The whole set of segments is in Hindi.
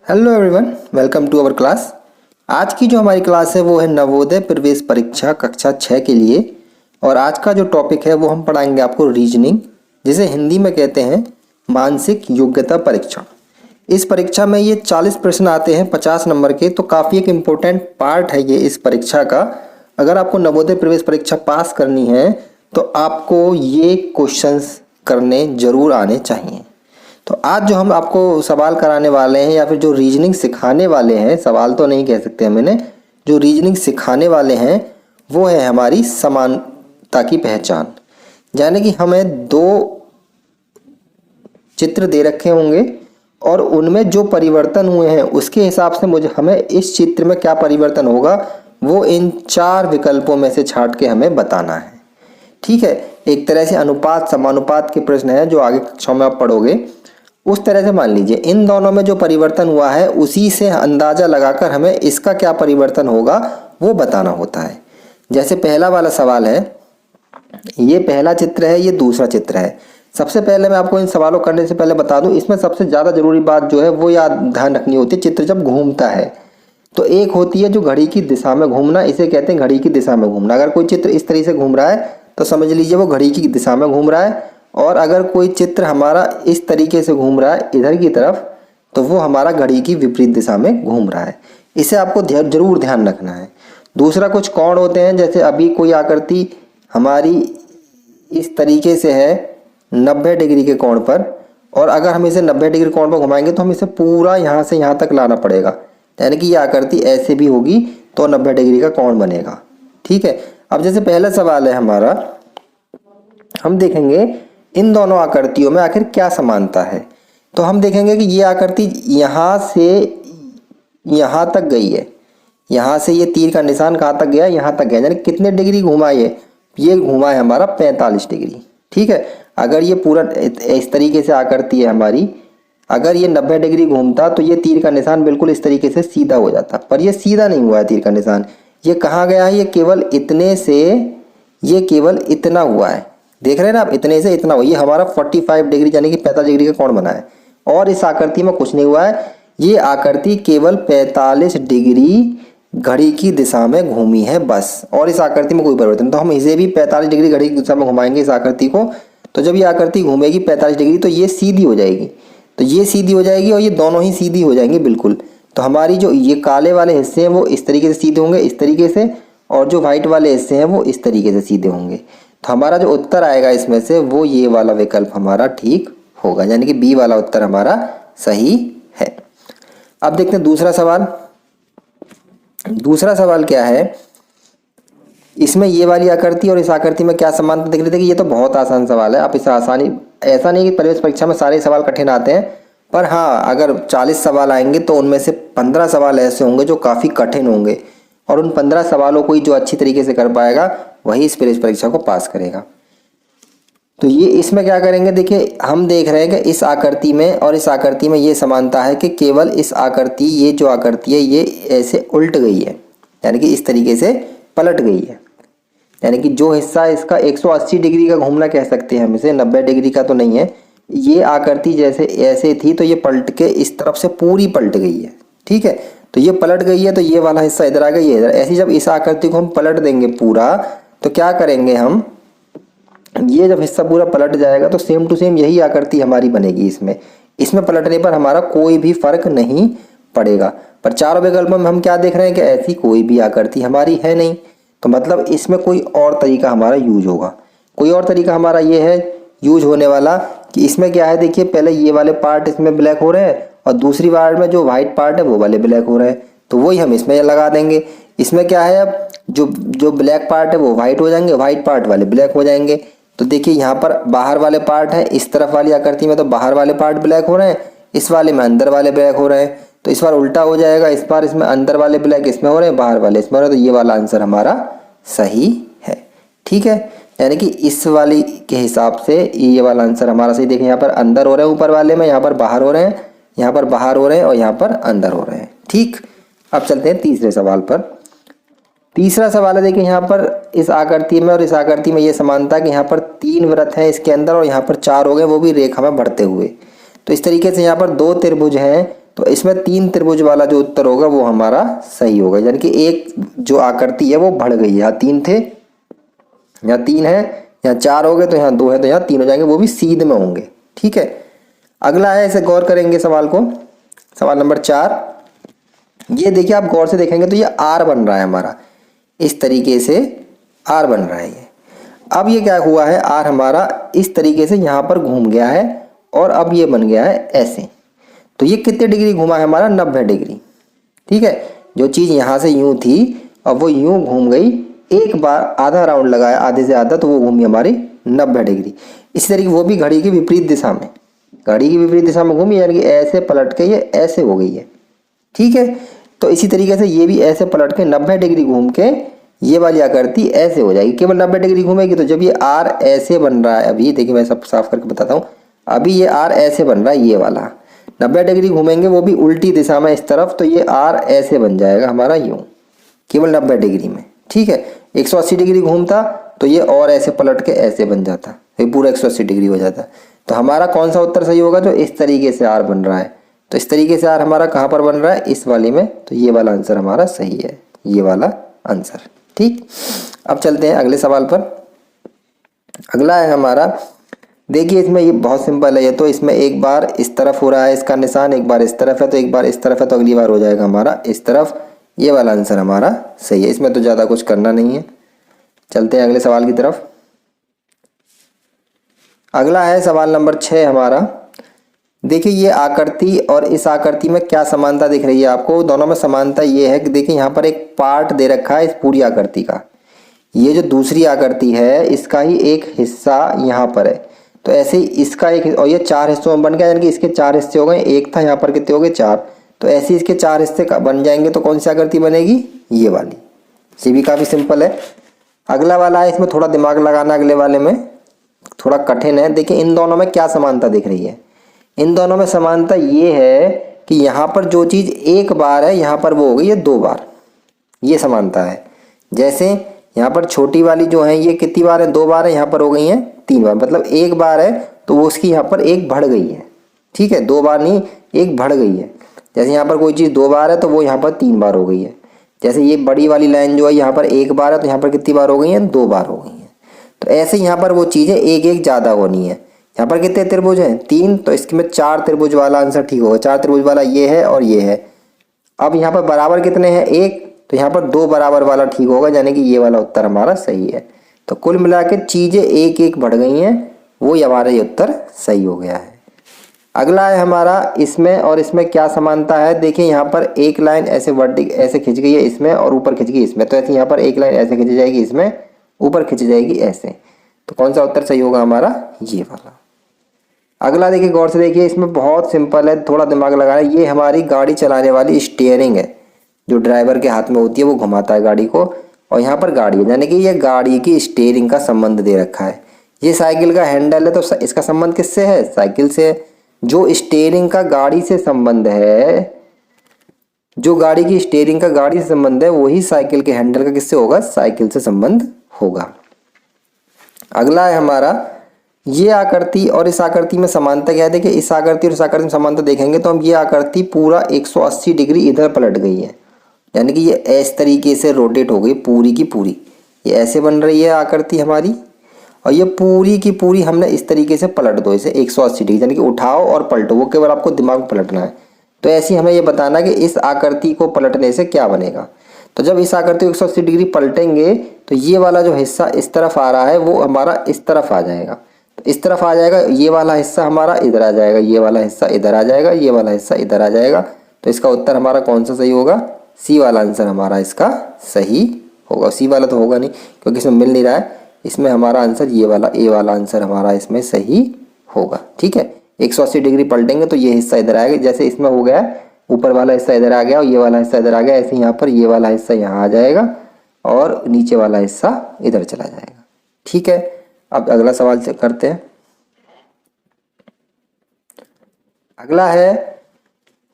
Hello everyone, welcome to our class. आज की जो हमारी क्लास है वो है नवोदय प्रवेश परीक्षा कक्षा 6 के लिए। और आज का जो टॉपिक है वो हम पढ़ाएंगे आपको रीजनिंग, जिसे हिंदी में कहते हैं मानसिक योग्यता परीक्षा। इस परीक्षा में ये 40 प्रश्न आते हैं 50 नंबर के, तो काफ़ी एक इम्पोर्टेंट पार्ट है ये इस परीक्षा का। अगर आपको नवोदय प्रवेश परीक्षा पास करनी है तो आपको ये क्वेश्चंस करने ज़रूर आने चाहिए। तो आज जो हम आपको सवाल कराने वाले हैं या फिर जो रीजनिंग सिखाने वाले हैं, सवाल तो नहीं कह सकते हम इन्हें, जो रीजनिंग सिखाने वाले हैं वो है हमारी समानता की पहचान। यानी कि हमें दो चित्र दे रखे होंगे और उनमें जो परिवर्तन हुए हैं उसके हिसाब से हमें इस चित्र में क्या परिवर्तन होगा वो इन 4 विकल्पों में से छांट के हमें बताना है। ठीक है, एक तरह से अनुपात समानुपात के प्रश्न है जो आगे कक्षा में आप पढ़ोगे। उस तरह से मान लीजिए इन दोनों में जो परिवर्तन हुआ है उसी से अंदाजा लगाकर हमें इसका क्या परिवर्तन होगा वो बताना होता है। जैसे पहला वाला सवाल है, ये पहला चित्र है, ये दूसरा चित्र है। सबसे पहले मैं आपको इन सवालों करने से पहले बता दूं, इसमें सबसे ज़्यादा जरूरी बात जो है वो याद ध्यान रखनी होती है। चित्र जब घूमता है तो एक होती है जो घड़ी की दिशा में घूमना, इसे कहते हैं घड़ी की दिशा में घूमना। अगर कोई चित्र इस तरीके से घूम रहा है तो समझ लीजिए वो घड़ी की दिशा में घूम रहा है, और अगर कोई चित्र हमारा इस तरीके से घूम रहा है इधर की तरफ तो वो हमारा घड़ी की विपरीत दिशा में घूम रहा है। इसे आपको जरूर ध्यान रखना है। दूसरा, कुछ कोण होते हैं, जैसे अभी कोई आकृति हमारी इस तरीके से है 90 डिग्री के कोण पर, और अगर हम इसे 90 डिग्री कोण पर घुमाएंगे तो हम इसे पूरा यहाँ से यहाँ तक लाना पड़ेगा। यानी कि ये आकृति ऐसे भी होगी तो 90 डिग्री का कोण बनेगा। ठीक है, अब जैसे पहला सवाल है हमारा, हम देखेंगे इन दोनों आकृतियों में आखिर क्या समानता है। तो हम देखेंगे कि ये आकृति यहाँ से यहाँ तक गई है, यहाँ से ये तीर का निशान कहाँ तक गया, यहाँ तक गया, यानी कितने डिग्री घुमा ये घुमा है हमारा 45 डिग्री। ठीक है, अगर ये पूरा इस तरीके से आकृति है हमारी, अगर ये 90 डिग्री घूमता तो ये तीर का निशान बिल्कुल इस तरीके से सीधा हो जाता, पर ये सीधा नहीं हुआ है तीर का निशान। ये कहाँ गया है, ये केवल इतने से ये केवल इतना हुआ है। देख रहे हैं ना आप, इतने से इतना हुआ, ये हमारा 45 डिग्री यानी कि 45 डिग्री का कोण बना है। और इस आकृति में कुछ नहीं हुआ है, ये आकृति केवल 45 डिग्री घड़ी की दिशा में घूमी है बस, और इस आकृति में कोई परिवर्तन। तो हम इसे भी 45 डिग्री घड़ी की दिशा में घुमाएंगे इस आकृति को, तो जब ये आकृति घूमेगी 45 डिग्री तो ये सीधी हो जाएगी, तो ये सीधी हो जाएगी और ये दोनों ही सीधी हो जाएंगी बिल्कुल। तो हमारी जो ये काले वाले हिस्से हैं वो इस तरीके से सीधे होंगे, इस तरीके से, और जो व्हाइट वाले हिस्से हैं वो इस तरीके से सीधे होंगे। तो हमारा जो उत्तर आएगा इसमें से वो ये वाला विकल्प हमारा ठीक होगा, यानी कि बी वाला उत्तर हमारा सही है। अब देखते हैं दूसरा सवाल। दूसरा सवाल क्या है, इसमें ये वाली आकृति और इस आकृति में क्या समानता दिख रही थी कि ये तो बहुत आसान सवाल है। आप इसे आसानी, ऐसा नहीं कि प्रवेश परीक्षा में सारे सवाल कठिन आते हैं, पर हाँ अगर 40 सवाल आएंगे तो उनमें से 15 सवाल ऐसे होंगे जो काफ़ी कठिन होंगे, और उन 15 सवालों को ही जो अच्छी तरीके से कर पाएगा वही इस प्रवेश परीक्षा को पास करेगा। तो ये इसमें क्या करेंगे, देखिए हम देख रहे हैं कि इस आकृति में और इस आकृति में ये समानता है कि केवल इस आकृति, ये जो आकृति है ये ऐसे उल्ट गई है, यानी कि इस तरीके से पलट गई है। यानी कि जो हिस्सा इसका 180 डिग्री का घूमना कह सकते हैं हम इसे, 90 डिग्री का तो नहीं है। ये आकृति जैसे ऐसे थी तो ये पलट के इस तरफ से पूरी पलट गई है। ठीक है, तो ये पलट गई है तो ये वाला हिस्सा इधर आ गया, ये इधर। ऐसे जब इस आकृति को हम पलट देंगे पूरा तो क्या करेंगे हम, ये जब हिस्सा पूरा पलट जाएगा तो सेम टू सेम यही आकृति हमारी बनेगी। इसमें पलटने पर हमारा कोई भी फर्क नहीं पड़ेगा। पर चारों विकल्पों में हम क्या देख रहे हैं कि ऐसी कोई भी आकृति हमारी है नहीं, तो मतलब इसमें कोई और तरीका हमारा यूज होगा। कोई और तरीका हमारा ये है यूज होने वाला कि इसमें क्या है, देखिए पहले ये वाले पार्ट इसमें ब्लैक हो रहे हैं और दूसरी बार में जो व्हाइट पार्ट है वो वाले ब्लैक हो रहे हैं, तो वही हम इसमें लगा देंगे। इसमें क्या है, अब जो ब्लैक पार्ट है वो व्हाइट हो जाएंगे, व्हाइट पार्ट वाले ब्लैक हो जाएंगे। तो देखिए यहाँ पर बाहर वाले पार्ट है, इस तरफ वाली आकृति में तो बाहर वाले पार्ट ब्लैक हो रहे हैं, इस वाले में अंदर वाले ब्लैक हो रहे हैं। तो इस बार उल्टा हो जाएगा, इस बार इसमें अंदर वाले ब्लैक इसमें हो रहे हैं, बाहर वाले इसमें हो रहे हैं, तो ये वाला आंसर हमारा सही है। ठीक है, यानी कि इस वाली के हिसाब से ये वाला आंसर हमारा सही। देखिए यहाँ पर अंदर हो रहे हैं ऊपर वाले में, यहाँ पर बाहर हो रहे हैं, यहाँ पर बाहर हो रहे हैं और यहाँ पर अंदर हो रहे हैं। ठीक, अब चलते हैं तीसरे सवाल पर। तीसरा सवाल है, देखिए यहाँ पर इस आकृति में और इस आकृति में ये समानता कि यहाँ पर 3 वृत्त हैं इसके अंदर और यहाँ पर 4 हो गए, वो भी रेखा में बढ़ते हुए। तो इस तरीके से यहाँ पर 2 त्रिभुज हैं तो इसमें 3 त्रिभुज वाला जो उत्तर होगा वो हमारा सही होगा। यानी कि एक जो आकृति है वो बढ़ गई है, यहाँ 3 थे, यहाँ 3 है, यहाँ 4 हो गए, तो यहाँ 2 है, तो यहाँ 3 हो जाएंगे, वो भी सीध में होंगे। ठीक है, अगला है, इसे गौर करेंगे सवाल को, सवाल नंबर 4। ये देखिए, आप गौर से देखेंगे तो ये आर बन रहा है हमारा, इस तरीके से आर बन रहा है ये। अब ये क्या हुआ है, आर हमारा इस तरीके से यहाँ पर घूम गया है और अब ये बन गया है ऐसे। तो ये कितने डिग्री घुमा है हमारा, 90 डिग्री। ठीक है, जो चीज़ यहाँ से यूँ थी अब वो यूँ घूम गई, एक बार आधा राउंड लगाया, आधे से आधा, तो वो घूमी हमारी 90 डिग्री। इसी तरीके वो भी घड़ी की विपरीत दिशा में, घड़ी की विपरीत दिशा में घूमी, यानी कि ऐसे पलट के ये ऐसे हो गई है। ठीक है, तो इसी तरीके से ये भी ऐसे पलट के 90 डिग्री घूम के ये वाली आकृति ऐसे हो जाएगी, केवल 90 डिग्री घूमेगी। तो जब ये आर ऐसे बन रहा है, अभी देखिए मैं सब साफ करके बताता हूँ, अभी ये आर ऐसे बन रहा है, ये वाला 90 डिग्री घूमेंगे वो भी उल्टी दिशा में इस तरफ, तो ये आर ऐसे बन जाएगा हमारा यूँ, केवल 90 डिग्री में। ठीक है, 180 डिग्री घूमता तो ये और ऐसे पलट के ऐसे बन जाता, ये पूरा 180 डिग्री हो जाता। तो हमारा कौन सा उत्तर सही होगा, जो इस तरीके से आर बन रहा है। तो इस तरीके से आर हमारा कहाँ पर बन रहा है, इस वाली में, तो ये वाला आंसर हमारा सही है, ये वाला आंसर। ठीक, अब चलते हैं अगले सवाल पर। अगला है हमारा, देखिए इसमें ये बहुत सिंपल है, ये तो इसमें एक बार इस तरफ हो रहा है इसका निशान, एक बार इस तरफ है, तो एक बार इस तरफ है, तो अगली बार हो जाएगा हमारा इस तरफ। ये वाला आंसर हमारा सही है, इसमें तो ज़्यादा कुछ करना नहीं है। चलते हैं अगले सवाल की तरफ। अगला है सवाल नंबर 6 हमारा। देखिए ये आकृति और इस आकृति में क्या समानता दिख रही है आपको, दोनों में समानता ये है कि देखिए यहाँ पर एक पार्ट दे रखा है इस पूरी आकृति का, ये जो दूसरी आकृति है इसका ही एक हिस्सा यहाँ पर है, तो ऐसे ही इसका एक, और ये 4 हिस्सों में बन गया, यानी कि इसके 4 हिस्से हो गए, एक था, यहाँ पर कितने हो गए 4, तो ऐसे इसके 4 हिस्से बन जाएंगे, तो कौन सी आकृति बनेगी, ये वाली। ये भी काफ़ी सिंपल है। अगला वाला है, इसमें थोड़ा दिमाग लगाना, अगले वाले में थोड़ा कठिन है। देखिए इन दोनों में क्या समानता दिख रही है, इन दोनों में समानता ये है कि यहाँ पर जो चीज़ एक बार है यहाँ पर वो हो गई है 2 बार, ये समानता है। जैसे यहाँ पर छोटी वाली जो है ये कितनी बार है, 2 बार है, यहाँ पर हो गई है 3 बार, मतलब एक बार है तो वो उसकी यहाँ पर एक बढ़ गई है। ठीक है, 2 बार नहीं, एक बढ़ गई है। जैसे यहाँ पर कोई चीज़ 2 बार है तो वो यहाँ पर 3 बार हो गई है। जैसे ये बड़ी वाली लाइन जो है यहाँ पर एक बार है तो यहाँ पर कितनी बार हो गई है, 2 बार हो गई है। तो ऐसे यहाँ पर वो चीज़ें एक एक ज़्यादा होनी है। यहाँ पर कितने त्रिभुज हैं, 3, तो इसमें 4 त्रिभुज वाला आंसर ठीक होगा। 4 त्रिभुज वाला ये है और ये है। अब यहाँ पर बराबर कितने हैं, 1, तो यहाँ पर 2 बराबर वाला ठीक होगा, यानी कि ये वाला उत्तर हमारा सही है। तो कुल मिला के चीज़ें एक एक बढ़ गई हैं, वो हमारा ये उत्तर सही हो गया है। अगला है हमारा, इसमें और इसमें क्या समानता है। देखिए यहाँ पर एक लाइन ऐसे ऐसे खिंच गई है इसमें और ऊपर खिंच गई इसमें, तो ऐसे यहाँ पर एक लाइन ऐसे खिंच जाएगी इसमें, ऊपर खिंच जाएगी ऐसे, तो कौन सा उत्तर सही होगा हमारा, ये वाला। अगला देखिए गौर से देखिए, इसमें बहुत सिंपल है, थोड़ा दिमाग लगाना। ये हमारी गाड़ी चलाने वाली स्टीयरिंग है, जो ड्राइवर के हाथ में होती है, वो घुमाता है गाड़ी को, और यहाँ पर गाड़ी है, यानी कि ये गाड़ी की स्टीयरिंग का संबंध दे रखा है। ये साइकिल का हैंडल है, तो इसका संबंध किससे है, साइकिल से। जो स्टीयरिंग का गाड़ी से संबंध है, जो गाड़ी की स्टीयरिंग का गाड़ी से संबंध है, वही साइकिल के हैंडल का किससे होगा, साइकिल से संबंध होगा। अगला है हमारा, ये आकृति और इस आकृति में समानता क्या है। देखिए इस आकृति और इस आकृति में समानता देखेंगे तो हम, ये आकृति पूरा 180 डिग्री इधर पलट गई है, यानी कि ये इस तरीके से रोटेट हो गई पूरी की पूरी, ये ऐसे बन रही है आकृति हमारी, और ये पूरी की पूरी हमने इस तरीके से पलट दो इसे 180 डिग्री, यानी कि उठाओ और पलटो, वो केवल आपको दिमाग पलटना है। तो ऐसे हमें ये बताना कि इस आकृति को पलटने से क्या बनेगा। तो जब इस आकृति को 180 डिग्री पलटेंगे तो ये वाला जो हिस्सा इस तरफ आ रहा है वो हमारा इस तरफ आ जाएगा, तो इस तरफ आ जाएगा, ये वाला हिस्सा हमारा इधर आ जाएगा, ये वाला हिस्सा इधर आ जाएगा, ये वाला हिस्सा इधर आ जाएगा। तो इसका उत्तर हमारा कौन सा सही होगा, सी वाला आंसर हमारा इसका सही होगा। सी वाला तो होगा नहीं क्योंकि इसमें मिल नहीं रहा है, इसमें हमारा आंसर ये वाला, ए वाला आंसर हमारा इसमें सही होगा। ठीक है, 180 डिग्री पलटेंगे तो ये हिस्सा इधर आएगा, जैसे इसमें हो गया ऊपर वाला हिस्सा इधर आ गया और ये वाला हिस्सा इधर आ गया, ऐसे यहाँ पर ये वाला हिस्सा यहाँ आ जाएगा और नीचे वाला हिस्सा इधर चला जाएगा। ठीक है, अब अगला सवाल करते हैं। अगला है,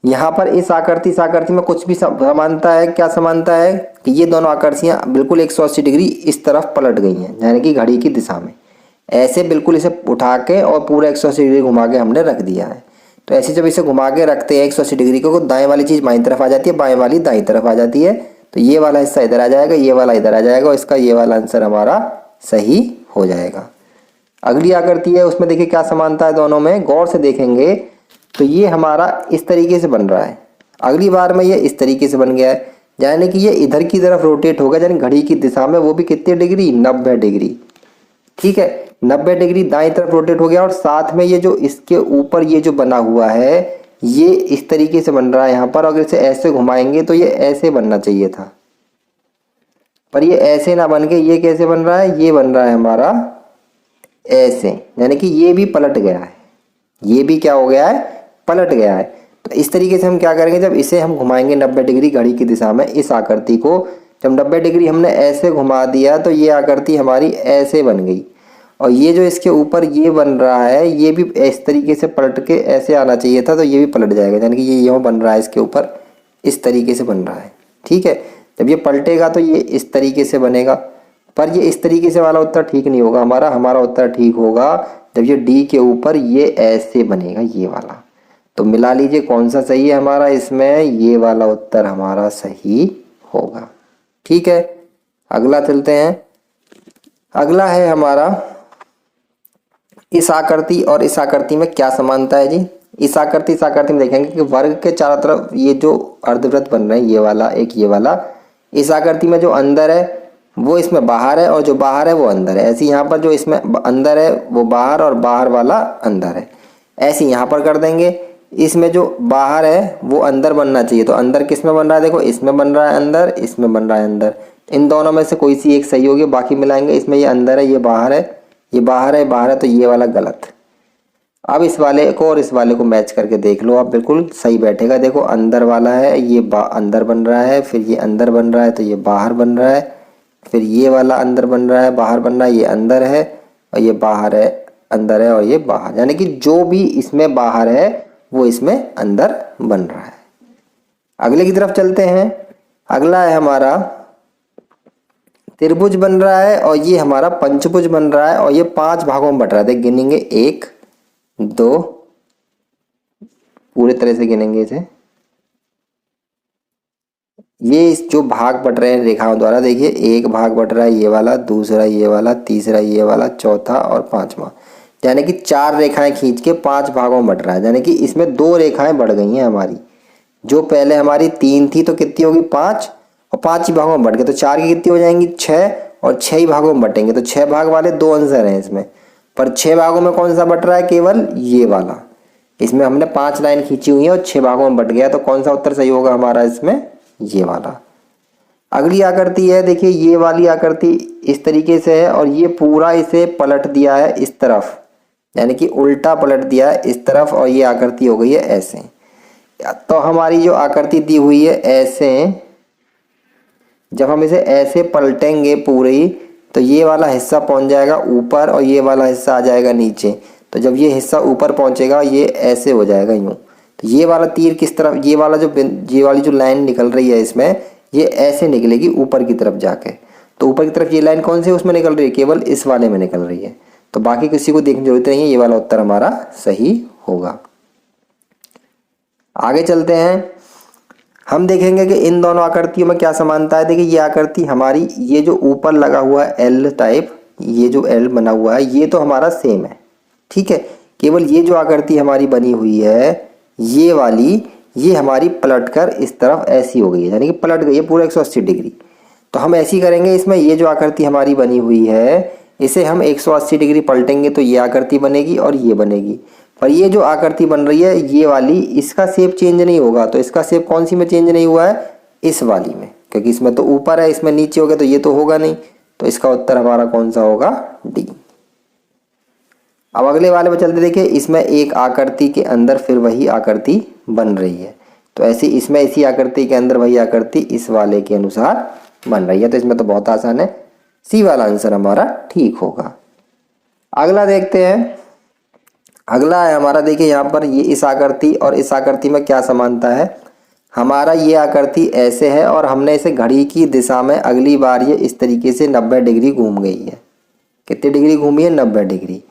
यहाँ पर इस आकृति में कुछ भी समानता है। क्या समानता है कि ये दोनों आकृतियाँ बिल्कुल 180 डिग्री इस तरफ पलट गई हैं, यानी कि घड़ी की दिशा में। ऐसे बिल्कुल इसे उठा के और पूरा 180 डिग्री घुमा के हमने रख दिया है। तो ऐसे जब इसे घुमा के रखते हैं 180 डिग्री को, दाएं वाली चीज़ बाईं तरफ आ जाती है, बाएं वाली दाईं तरफ आ जाती है। तो ये वाला हिस्सा इधर आ जाएगा, ये वाला इधर आ जाएगा, और इसका ये वाला आंसर हमारा सही हो जाएगा। अगली आकृति है, उसमें देखिए क्या समानता है दोनों में, गौर से देखेंगे तो ये हमारा इस तरीके से बन रहा है, अगली बार में ये इस तरीके से बन गया है, यानी कि ये इधर की तरफ रोटेट होगा, यानी घड़ी की दिशा में, वो भी कितने डिग्री, 90 डिग्री। ठीक है, 90 डिग्री दाईं तरफ रोटेट हो गया, और साथ में ये जो इसके ऊपर ये जो बना हुआ है ये इस तरीके से बन रहा है यहाँ पर। अगर इसे ऐसे घुमाएंगे तो ये ऐसे बनना चाहिए था, पर ये ऐसे ना बन के ये कैसे बन रहा है, ये बन रहा है हमारा ऐसे, यानी कि ये भी पलट गया है, ये भी क्या हो गया है, पलट गया है। तो इस तरीके से हम क्या करेंगे, जब इसे हम घुमाएंगे 90 डिग्री घड़ी की दिशा में, इस आकृति को जब 90 डिग्री हमने ऐसे घुमा दिया तो ये आकृति हमारी ऐसे बन गई, और ये जो इसके ऊपर ये बन रहा है ये भी इस तरीके से पलट के ऐसे आना चाहिए था, तो ये भी पलट जाएगा, यानी कि ये यूँ बन रहा है, इसके ऊपर इस तरीके से बन रहा है। ठीक है, जब ये पलटेगा तो ये इस तरीके से बनेगा, पर ये इस तरीके से वाला उत्तर ठीक नहीं होगा हमारा उत्तर ठीक होगा जब ये डी के ऊपर ये ऐसे बनेगा, ये वाला। तो मिला लीजिए कौन सा सही है हमारा, इसमें ये वाला उत्तर हमारा सही होगा। ठीक है, अगला चलते हैं। अगला है हमारा, इस आकृति और इस आकृति में क्या समानता है जी। इस आकृति में देखेंगे कि वर्ग के चारों तरफ ये जो अर्धवृत्त बन रहे हैं, ये वाला एक, ये वाला, इस आकृति में जो अंदर है वो इसमें बाहर है, और जो बाहर है वो अंदर है। ऐसे यहाँ पर जो इसमें अंदर है वो बाहर, और बाहर वाला अंदर है। ऐसे यहाँ पर कर देंगे, इसमें जो बाहर है वो अंदर बनना चाहिए, तो अंदर किस में बन रहा है, देखो इसमें बन रहा है अंदर, इसमें बन रहा है अंदर। इन दोनों में से कोई सी एक सही होगी, बाकी मिलाएंगे, इसमें ये अंदर है, ये बाहर है, ये बाहर है, बाहर है, तो ये वाला गलत। अब इस वाले को और इस वाले को मैच करके देख लो आप, बिल्कुल सही बैठेगा। देखो अंदर वाला है, ये अंदर बन रहा है, फिर ये अंदर बन रहा है तो ये बाहर बन रहा है, फिर ये वाला अंदर बन रहा है, बाहर बन रहा है, ये अंदर है और ये बाहर है, अंदर है और ये बाहर, यानी कि जो भी इसमें बाहर है वो इसमें अंदर बन रहा है। अगले की तरफ चलते हैं। अगला है हमारा त्रिभुज बन रहा है, और ये हमारा पंचभुज बन रहा है, और ये 5 भागों में बट रहा है। देख गिनेंगे, 1 2, पूरे तरह से गिनेंगे इसे। ये जो भाग बट रहे हैं रेखाओं द्वारा, देखिए एक भाग बट रहा है ये वाला, दूसरा ये वाला, तीसरा ये वाला, चौथा और 5वां, यानी कि 4 रेखाएं खींच के 5 भागों में बट रहा है। यानी कि इसमें 2 रेखाएं बढ़ गई हैं हमारी, जो पहले हमारी 3 थी तो कितनी होगी 5, और 5 ही भागों में बढ़ गए तो 4 की कितनी हो जाएंगी 6, और 6 ही भागों में बटेंगे, तो 6 भाग वाले 2 आंसर हैं इसमें। पर 6 भागों में कौन सा बट रहा है, केवल ये वाला। इसमें हमने 5 लाइन खींची हुई है और 6 भागों में बट गया, तो कौन सा उत्तर सही होगा हमारा इसमें, ये वाला। अगली आकृति है, देखिए ये वाली आकृति इस तरीके से है, और ये पूरा इसे पलट दिया है इस तरफ, यानी कि उल्टा पलट दिया है इस तरफ, और ये आकृति हो गई है ऐसे। तो हमारी जो आकृति दी हुई है ऐसे, जब हम इसे ऐसे पलटेंगे पूरी, तो ये वाला हिस्सा पहुंच जाएगा ऊपर और ये वाला हिस्सा आ जाएगा नीचे। तो जब ये हिस्सा ऊपर पहुंचेगा ये ऐसे हो जाएगा यूं। तो ये वाला तीर किस तरफ, ये वाली जो लाइन निकल रही है इसमें, ये ऐसे निकलेगी ऊपर की तरफ जाके। तो ऊपर की तरफ ये लाइन कौन सी उसमें निकल रही है, केवल इस वाले में निकल रही है, तो बाकी किसी को देखने की जरूरत नहीं है, ये वाला उत्तर हमारा सही होगा। आगे चलते हैं, हम देखेंगे कि इन दोनों आकृतियों में क्या समानता है। देखिए ये आकृति हमारी, ये जो ऊपर लगा हुआ है एल टाइप, ये जो एल बना हुआ है ये तो हमारा सेम है, ठीक है। केवल ये जो आकृति हमारी बनी हुई है ये वाली, ये हमारी पलटकर इस तरफ ऐसी हो गई है, यानी कि पलट गई है पूरा 180 डिग्री। तो हम ऐसी करेंगे, इसमें ये जो आकृति हमारी बनी हुई है इसे हम 180 डिग्री पलटेंगे तो ये आकृति बनेगी और ये बनेगी। पर ये जो आकृति बन रही है ये वाली, इसका शेप चेंज नहीं होगा। तो इसका शेप कौन सी में चेंज नहीं हुआ है, इस वाली में, क्योंकि इसमें तो ऊपर है, इसमें नीचे हो गया तो ये तो होगा नहीं। तो इसका उत्तर हमारा कौन सा होगा, डी। अब अगले वाले में चलते, देखिए इसमें एक आकृति के अंदर फिर वही आकृति बन रही है, तो ऐसी इसमें इसी आकृति के अंदर वही आकृति इस वाले के अनुसार बन रही है। तो इसमें तो बहुत आसान है, सी वाला आंसर हमारा ठीक होगा। अगला देखते हैं। अगला है हमारा, देखिए यहाँ पर ये इस आकृति और इस आकृति में क्या समानता है। हमारा ये आकृति ऐसे है और हमने इसे घड़ी की दिशा में अगली बार ये इस तरीके से 90 डिग्री घूम गई है। कितनी डिग्री घूमी है, 90 डिग्री।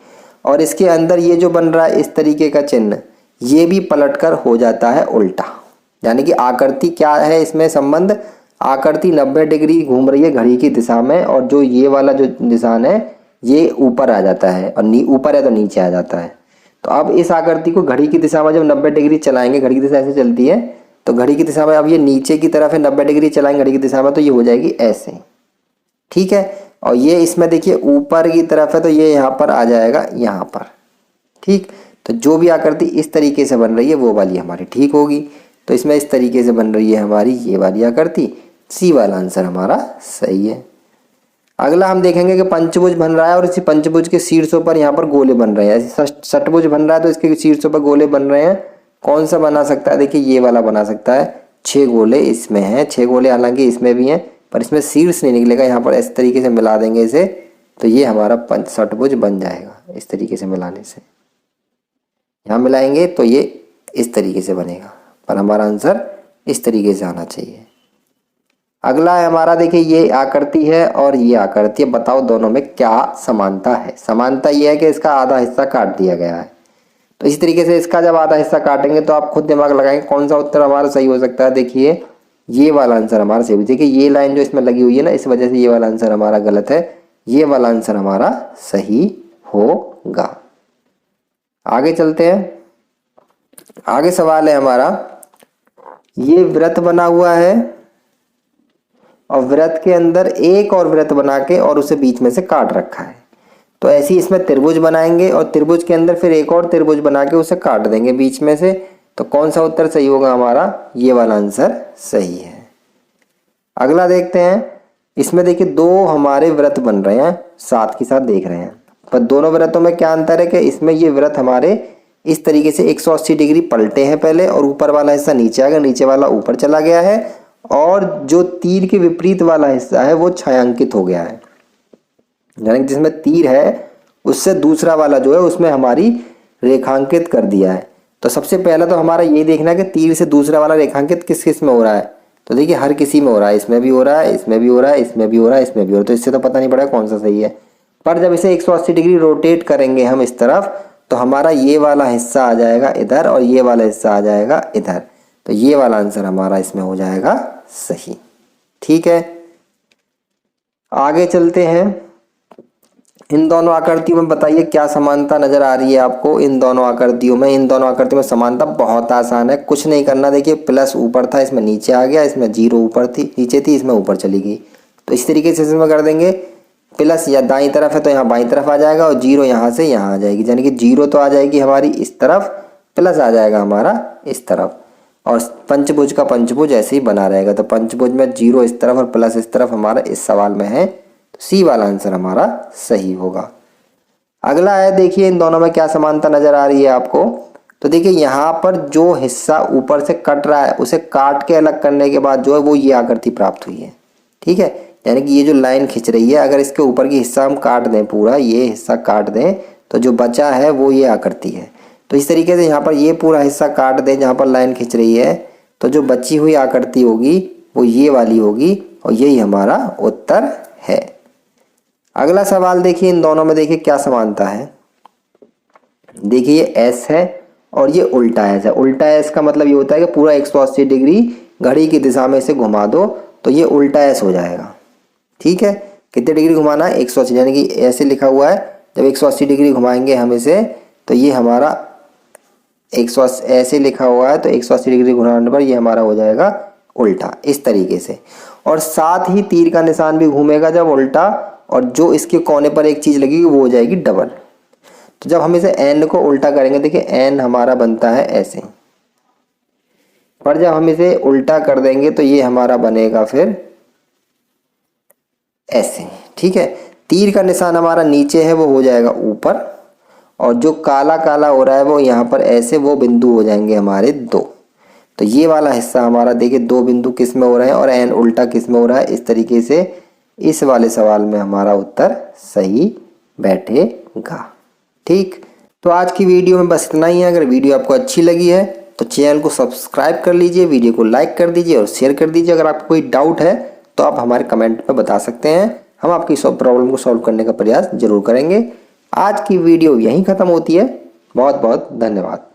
और इसके अंदर ये जो बन रहा है इस तरीके का चिन्ह, ये भी पलटकर हो जाता है उल्टा। यानी कि आकृति क्या है इसमें संबंध, आकृति 90 डिग्री घूम रही है घड़ी की दिशा में और जो ये वाला जो निशान है ये ऊपर आ जाता है और ऊपर है तो नीचे आ जाता है। तो अब इस आकृति को घड़ी की दिशा में जब 90 डिग्री चलाएंगे, घड़ी की दिशा ऐसे चलती है तो घड़ी की दिशा में अब ये नीचे की तरफ है, 90 डिग्री चलाएंगे घड़ी की दिशा में तो ये हो जाएगी ऐसे, ठीक है। और ये इसमें देखिए ऊपर की तरफ है तो ये यहाँ पर आ जाएगा यहाँ पर, ठीक। तो जो भी आकृति इस तरीके से बन रही है वो वाली हमारी ठीक होगी। तो इसमें इस तरीके से बन रही है हमारी ये वाली आकृति, सी वाला आंसर हमारा सही है। अगला हम देखेंगे कि पंचभुज बन रहा है और इसी पंचभुज के शीर्षों पर यहाँ पर गोले बन रहे हैं। ऐसे षटभुज बन रहा है तो इसके शीर्षों पर गोले बन रहे हैं। कौन सा बना सकता है, देखिए ये वाला बना सकता है। 6 गोले इसमें हैं, 6 गोले हालांकि इसमें भी हैं पर इसमें शीर्ष नहीं निकलेगा। यहाँ पर इस तरीके से मिला देंगे इसे तो ये हमारा षटभुज बन जाएगा। इस तरीके से मिलाने से यहाँ मिलाएंगे तो ये इस तरीके से बनेगा, पर हमारा आंसर इस तरीके से आना चाहिए। अगला है हमारा, देखिए ये आकृति है और ये आकृति है, बताओ दोनों में क्या समानता है। समानता ये है कि इसका आधा हिस्सा काट दिया गया है। तो इसी तरीके से इसका जब आधा हिस्सा काटेंगे तो आप खुद दिमाग लगाएंगे कौन सा उत्तर हमारा सही हो सकता है। देखिए ये वाला आंसर हमारा सही। देखिए ये लाइन जो इसमें लगी हुई है ना, इस वजह से ये वाला आंसर हमारा गलत है, ये वाला आंसर हमारा सही होगा। आगे चलते हैं। आगे सवाल है हमारा, ये वृत्त बना हुआ है और वृत्त के अंदर एक और वृत्त बना के और उसे बीच में से काट रखा है। तो ऐसे ही इसमें त्रिभुज बनाएंगे और त्रिभुज के अंदर फिर एक और त्रिभुज बना के उसे काट देंगे बीच में से। तो कौन सा उत्तर सही होगा हमारा, ये वाला आंसर सही है। अगला देखते हैं। इसमें देखिए 2 हमारे वृत्त बन रहे हैं, साथ के साथ देख रहे हैं, पर दोनों वृत्तों में क्या अंतर है कि इसमें ये वृत्त हमारे इस तरीके से 180 डिग्री पलटे हैं पहले और ऊपर वाला हिस्सा नीचे आ गया, नीचे वाला ऊपर चला गया है और जो तीर के विपरीत वाला हिस्सा है वो छायांकित हो गया है। यानी कि जिसमें तीर है उससे दूसरा वाला जो है उसमें हमारी रेखांकित कर दिया है। तो सबसे पहला तो हमारा ये देखना है कि तीर से दूसरा वाला रेखांकित किस किस में हो रहा है। तो देखिए हर किसी में हो रहा है, इसमें भी हो रहा है, इसमें भी हो रहा है, इसमें भी हो रहा है, इसमें भी हो रहा है। तो इससे तो पता नहीं पड़ा कौन सा सही है। पर जब इसे 180 डिग्री रोटेट करेंगे हम इस तरफ तो हमारा ये वाला हिस्सा आ जाएगा इधर और ये वाला हिस्सा आ जाएगा इधर। तो ये वाला आंसर हमारा इसमें हो जाएगा सही, ठीक है। आगे चलते हैं। इन दोनों आकृतियों में बताइए क्या समानता नजर आ रही है आपको। इन दोनों आकृतियों में समानता बहुत आसान है, कुछ नहीं करना। देखिए प्लस ऊपर था, इसमें नीचे आ गया, इसमें 0 ऊपर थी नीचे थी, इसमें ऊपर चली गई। तो इस तरीके से इसमें कर देंगे, प्लस या दाईं तरफ है तो यहाँ बाईं तरफ आ जाएगा और 0 यहाँ से यहाँ आ जाएगी। यानी कि 0 तो आ जाएगी हमारी इस तरफ, प्लस आ जाएगा हमारा इस तरफ। और पंचभुज का पंचभुज ऐसे ही बना रहेगा। तो पंचभुज में 0 इस तरफ और प्लस इस तरफ हमारा इस सवाल में है, तो सी वाला आंसर हमारा सही होगा। अगला है, देखिए इन दोनों में क्या समानता नजर आ रही है आपको। तो देखिए यहाँ पर जो हिस्सा ऊपर से कट रहा है उसे काट के अलग करने के बाद जो है वो ये आकृति प्राप्त हुई है, ठीक है। यानी कि ये जो लाइन खिंच रही है, अगर इसके ऊपर की हिस्सा हम काट दें, पूरा ये हिस्सा काट दें तो जो बचा है वो ये आकृति है। तो इस तरीके से यहाँ पर ये पूरा हिस्सा काट दें जहाँ पर लाइन खिंच रही है, तो जो बची हुई आकृति होगी वो ये वाली होगी और यही हमारा उत्तर है। अगला सवाल देखिए, इन दोनों में देखिए क्या समानता है। देखिए ये एस है और ये उल्टा एस है। उल्टा एस का मतलब ये होता है कि पूरा 180 डिग्री घड़ी की दिशा में इसे घुमा दो तो ये उल्टा एस हो जाएगा, ठीक है। कितने डिग्री घुमाना है, 180, यानी कि ऐसे लिखा हुआ है। जब 180 डिग्री घुमाएंगे हम इसे तो ये हमारा 180 ऐसे लिखा हुआ है, तो 180 डिग्री घुमाने पर ये हमारा हो जाएगा उल्टा, इस तरीके से। और साथ ही तीर का निशान भी घूमेगा जब उल्टा, और जो इसके कोने पर एक चीज लगेगी वो हो जाएगी डबल। तो जब हम इसे एन को उल्टा करेंगे, देखिए एन हमारा बनता है ऐसे, पर जब हम इसे उल्टा कर देंगे तो ये हमारा बनेगा फिर ऐसे, ठीक है। तीर का निशान हमारा नीचे है वो हो जाएगा ऊपर, और जो काला काला हो रहा है वो यहाँ पर ऐसे वो बिंदु हो जाएंगे हमारे 2। तो ये वाला हिस्सा हमारा देखिए 2 बिंदु किस में हो रहे हैं और एन उल्टा किस में हो रहा है। इस तरीके से इस वाले सवाल में हमारा उत्तर सही बैठेगा, ठीक। तो आज की वीडियो में बस इतना ही है। अगर वीडियो आपको अच्छी लगी है तो चैनल को सब्सक्राइब कर लीजिए, वीडियो को लाइक कर दीजिए और शेयर कर दीजिए। अगर आपको कोई डाउट है तो आप हमारे कमेंट में बता सकते हैं, हम आपकी सब प्रॉब्लम को सॉल्व करने का प्रयास जरूर करेंगे। आज की वीडियो यहीं ख़त्म होती है। बहुत बहुत धन्यवाद।